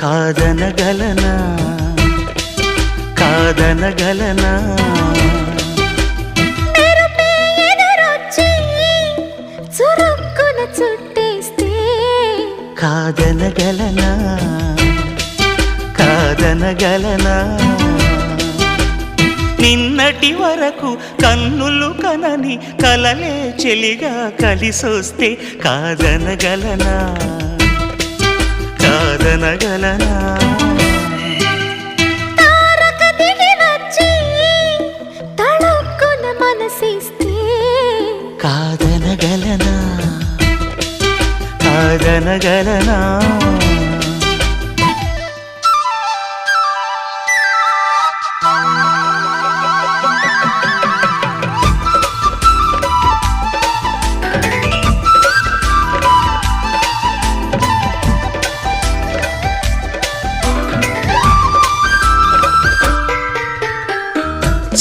కాదనగలనా కాదనగలనా చురుక్కున చుట్టేస్తే కాదనగలనా కాదనగలనా నిన్నటి వరకు కన్నులు కనని కలలే చెలిగా కలిసొస్తే కాదనగలనా కాదనగలనా తారక దిగి వచ్చి తళుక్కున మనసిస్తే కాదనగలనా కాదనగలనా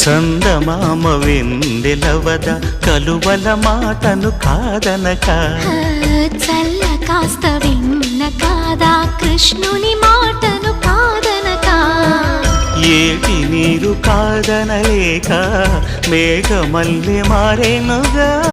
చందమామ వెన్నెలవద కలువల మాటను కాదనక చల్ల కాస్త విన్న కాదా కృష్ణుని మాటను కాదనక ఏటి నీరు కాదనలేక మేఘమల్లె మారేనుగా